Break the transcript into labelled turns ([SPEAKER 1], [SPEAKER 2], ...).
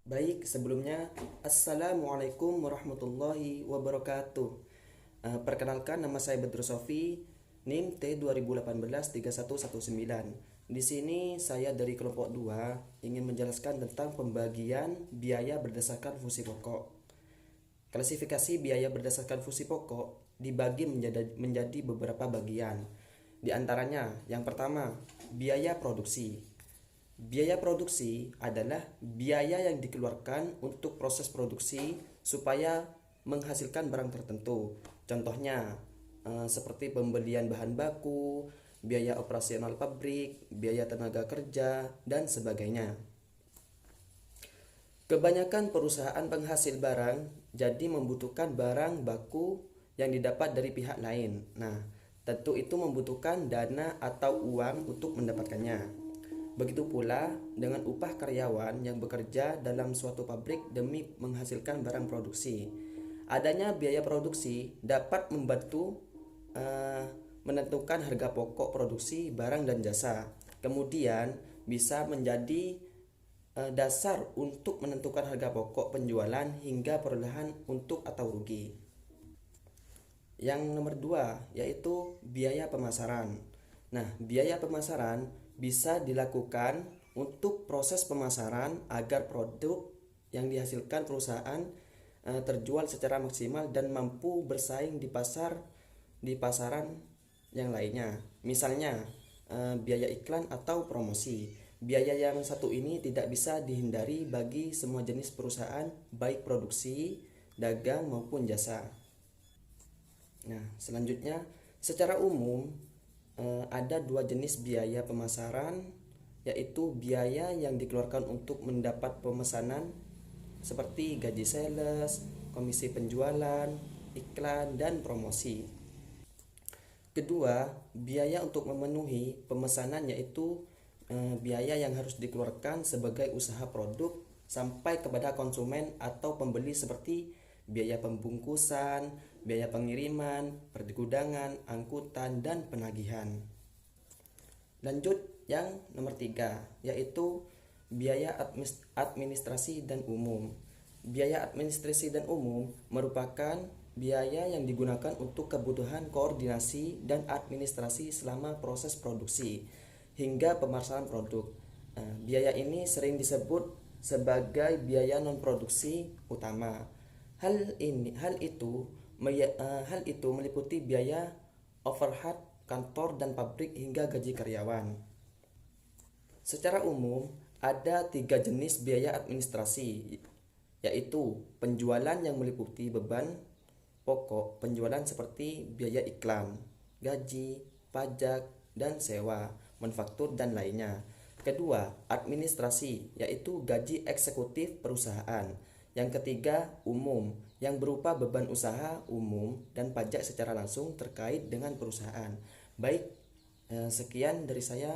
[SPEAKER 1] Baik, sebelumnya Assalamualaikum warahmatullahi wabarakatuh. Perkenalkan, nama saya Bedru Sofi, NIM T 2018-3119. Di sini saya dari kelompok 2 ingin menjelaskan tentang pembagian biaya berdasarkan fungsi pokok. Klasifikasi biaya berdasarkan fungsi pokok dibagi menjadi beberapa bagian. Di antaranya, yang pertama, biaya produksi. Biaya produksi adalah biaya yang dikeluarkan untuk proses produksi supaya menghasilkan barang tertentu. Contohnya seperti pembelian bahan baku, biaya operasional pabrik, biaya tenaga kerja, dan sebagainya. Kebanyakan perusahaan penghasil barang jadi membutuhkan barang baku yang didapat dari pihak lain. Nah, tentu itu membutuhkan dana atau uang untuk mendapatkannya. Begitu pula dengan upah karyawan yang bekerja dalam suatu pabrik demi menghasilkan barang produksi. Adanya biaya produksi dapat membantu eh, menentukan harga pokok produksi barang dan jasa. Kemudian bisa menjadi dasar untuk menentukan harga pokok penjualan hingga perolehan untuk atau rugi. Yang nomor dua yaitu biaya pemasaran. Nah, biaya pemasaran bisa dilakukan untuk proses pemasaran agar produk yang dihasilkan perusahaan terjual secara maksimal dan mampu bersaing di pasaran yang lainnya. Misalnya biaya iklan atau promosi. Biaya yang satu ini tidak bisa dihindari bagi semua jenis perusahaan, baik produksi, dagang maupun jasa. Nah, selanjutnya secara umum ada dua jenis biaya pemasaran, yaitu biaya yang dikeluarkan untuk mendapat pemesanan seperti gaji sales, komisi penjualan, iklan, dan promosi. Kedua, biaya untuk memenuhi pemesanan yaitu biaya yang harus dikeluarkan sebagai usaha produk sampai kepada konsumen atau pembeli seperti biaya pembungkusan, biaya pengiriman, pergudangan, angkutan, dan penagihan. Lanjut yang nomor 3 yaitu biaya administrasi dan umum. Biaya administrasi dan umum merupakan biaya yang digunakan untuk kebutuhan koordinasi dan administrasi selama proses produksi hingga pemasaran produk. Biaya ini sering disebut sebagai biaya non produksi utama. Hal itu meliputi biaya overhead kantor dan pabrik hingga gaji karyawan. Secara umum ada tiga jenis biaya administrasi, yaitu penjualan yang meliputi beban pokok penjualan seperti biaya iklan, gaji, pajak, dan sewa, manufaktur, dan lainnya. Kedua, administrasi, yaitu gaji eksekutif perusahaan. Yang ketiga, umum, yang berupa beban usaha umum dan pajak secara langsung terkait dengan perusahaan. Baik, sekian dari saya.